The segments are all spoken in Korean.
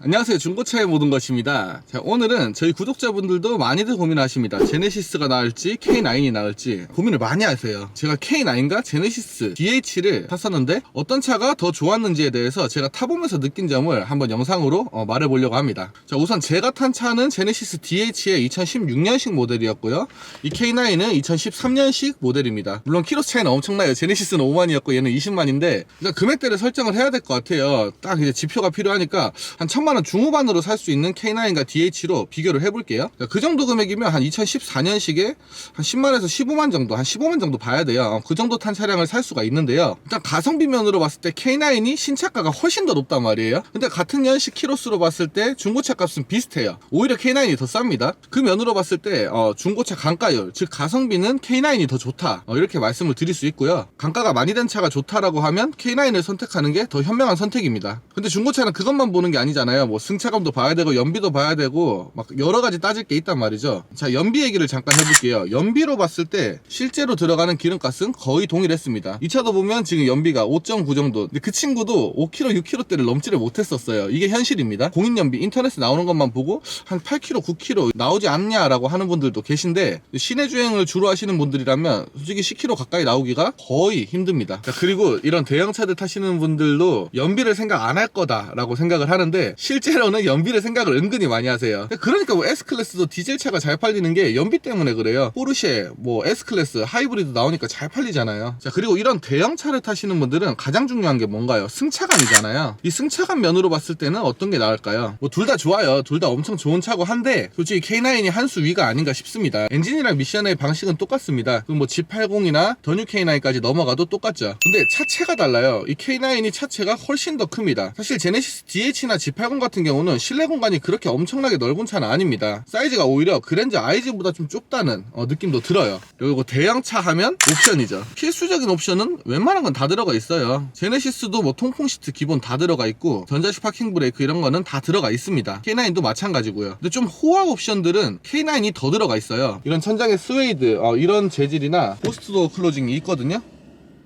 안녕하세요, 중고차의 모든 것입니다. 자, 오늘은 저희 구독자분들도 많이들 고민하십니다. 제네시스가 나을지 K9이 나을지 고민을 많이 하세요. 제가 K9과 제네시스 DH를 탔었는데 어떤 차가 더 좋았는지에 대해서 제가 타보면서 느낀 점을 한번 영상으로 말해보려고 합니다. 자, 우선 제가 탄 차는 제네시스 DH의 2016년식 모델이었고요, 이 K9은 2013년식 모델입니다. 물론 키로수 차이는 엄청나요. 제네시스는 5만이었고 얘는 20만인데 일단 금액대를 설정을 해야 될 것 같아요. 딱 이제 지표가 필요하니까 한 1000만원 중후반으로 살 수 있는 K9과 DH로 비교를 해볼게요. 그 정도 금액이면 한 2014년식에 한 10만에서 15만 정도, 한 15만 정도 봐야 돼요. 그 정도 탄 차량을 살 수가 있는데요. 일단 가성비 면으로 봤을 때 K9이 신차가가 훨씬 더 높단 말이에요. 근데 같은 연식 키로수로 봤을 때 중고차 값은 비슷해요. 오히려 K9이 더 쌉니다. 그 면으로 봤을 때 중고차 단가율, 즉 가성비는 K9이 더 좋다, 이렇게 말씀을 드릴 수 있고요. 단가가 많이 된 차가 좋다라고 하면 K9을 선택하는 게 더 현명한 선택입니다. 근데 중고차는 그것만 보는 게 아니잖아요. 뭐 승차감도 봐야 되고 연비도 봐야 되고 막 여러 가지 따질 게 있단 말이죠. 자, 연비 얘기를 잠깐 해볼게요. 연비로 봤을 때 실제로 들어가는 기름값은 거의 동일했습니다. 이 차도 보면 지금 연비가 5.9 정도. 근데 그 친구도 5km, 6km대를 넘지를 못했었어요. 이게 현실입니다. 공인 연비 인터넷에 나오는 것만 보고 한 8km, 9km 나오지 않냐라고 하는 분들도 계신데, 시내 주행을 주로 하시는 분들이라면 솔직히 10km 가까이 나오기가 거의 힘듭니다. 자, 그리고 이런 대형차들 타시는 분들도 연비를 생각 안 할 거다라고 생각을 하는데 실제로는 연비를 생각을 은근히 많이 하세요. 그러니까 뭐 S클래스도 디젤차가 잘 팔리는 게 연비 때문에 그래요. 포르쉐, 뭐 S클래스, 하이브리드 나오니까 잘 팔리잖아요. 자, 그리고 이런 대형차를 타시는 분들은 가장 중요한 게 뭔가요? 승차감이잖아요. 이 승차감 면으로 봤을 때는 어떤 게 나을까요? 뭐 둘 다 좋아요. 둘 다 엄청 좋은 차고 한데 솔직히 K9이 한 수 위가 아닌가 싶습니다. 엔진이랑 미션의 방식은 똑같습니다. 그럼 뭐 G80이나 더 뉴 K9까지 넘어가도 똑같죠. 근데 차체가 달라요. 이 K9이 차체가 훨씬 더 큽니다. 사실 제네시스 DH나 G80 같은 경우는 실내 공간이 그렇게 엄청나게 넓은 차는 아닙니다. 사이즈가 오히려 그랜저 IG보다 좀 좁다는 느낌도 들어요. 그리고 대형차 하면 옵션이죠. 필수적인 옵션은 웬만한 건 다 들어가 있어요. 제네시스도 뭐 통풍 시트 기본 다 들어가 있고 전자식 파킹 브레이크 이런 거는 다 들어가 있습니다. K9도 마찬가지고요. 근데 좀 호화 옵션들은 K9이 더 들어가 있어요. 이런 천장에 스웨이드 이런 재질이나 포스트 도어 클로징이 있거든요.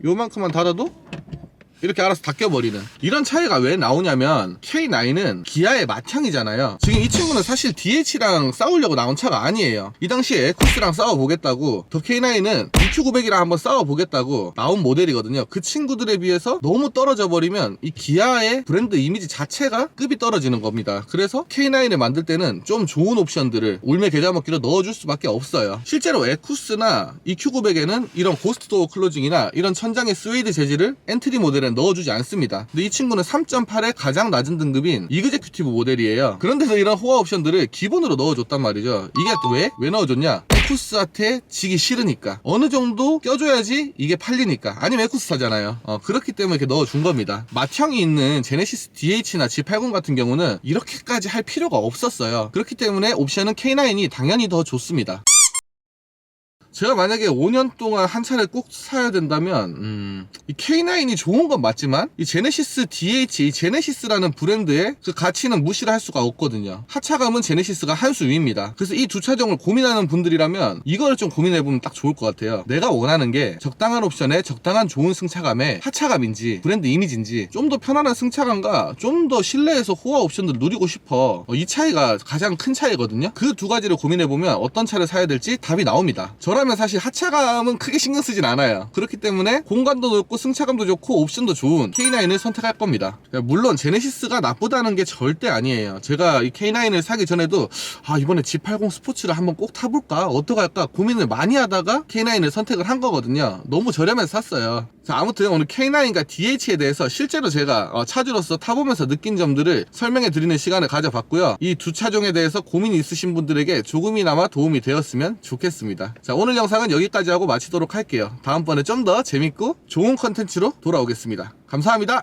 요만큼만 닫아도 이렇게 알아서 닫혀버리는 이런 차이가 왜 나오냐면 K9은 기아의 맏형이잖아요. 지금 이 친구는 사실 DH랑 싸우려고 나온 차가 아니에요. 이 당시에 에쿠스랑 싸워보겠다고, 더 K9은 EQ900이랑 한번 싸워보겠다고 나온 모델이거든요. 그 친구들에 비해서 너무 떨어져 버리면 이 기아의 브랜드 이미지 자체가 급이 떨어지는 겁니다. 그래서 K9을 만들 때는 좀 좋은 옵션들을 올매 계좌먹기로 넣어줄 수밖에 없어요. 실제로 에쿠스나 EQ900에는 이런 고스트 도어 클로징이나 이런 천장의 스웨이드 재질을 엔트리 모델에 넣어주지 않습니다. 근데 이 친구는 3.8의 가장 낮은 등급인 이그제큐티브 모델이에요. 그런데도 이런 호화 옵션들을 기본으로 넣어줬단 말이죠. 이게 또 왜 넣어줬냐? 에쿠스한테 지기 싫으니까. 어느 정도 껴줘야지 이게 팔리니까. 아니면 에쿠스 사잖아요. 그렇기 때문에 이렇게 넣어준 겁니다. 맏형이 있는 제네시스 DH나 G80 같은 경우는 이렇게까지 할 필요가 없었어요. 그렇기 때문에 옵션은 K9이 당연히 더 좋습니다. 제가 만약에 5년 동안 한 차를 꼭 사야 된다면 이 K9이 좋은 건 맞지만 이 제네시스 DH, 이 제네시스라는 브랜드의 그 가치는 무시를 할 수가 없거든요. 하차감은 제네시스가 한 수 위입니다. 그래서 이 두 차종을 고민하는 분들이라면 이걸 좀 고민해보면 딱 좋을 것 같아요. 내가 원하는 게 적당한 옵션에 적당한 좋은 승차감에 하차감인지 브랜드 이미지인지, 좀 더 편안한 승차감과 좀 더 실내에서 호화 옵션들을 누리고 싶어, 이 차이가 가장 큰 차이거든요. 그 두 가지를 고민해보면 어떤 차를 사야 될지 답이 나옵니다. 저라면 사실 하차감은 크게 신경 쓰진 않아요. 그렇기 때문에 공간도 넓고 승차감도 좋고 옵션도 좋은 K9을 선택할 겁니다. 물론 제네시스가 나쁘다는 게 절대 아니에요. 제가 이 K9을 사기 전에도 이번에 G80 스포츠를 한번 꼭 타볼까? 어떡할까? 고민을 많이 하다가 K9을 선택을 한 거거든요. 너무 저렴해서 샀어요. 자, 아무튼 오늘 K9과 DH에 대해서 실제로 제가 차주로서 타보면서 느낀 점들을 설명해 드리는 시간을 가져봤고요. 이 두 차종에 대해서 고민이 있으신 분들에게 조금이나마 도움이 되었으면 좋겠습니다. 자, 오늘 영상은 여기까지 하고 마치도록 할게요. 다음번에 좀 더 재밌고 좋은 컨텐츠로 돌아오겠습니다. 감사합니다.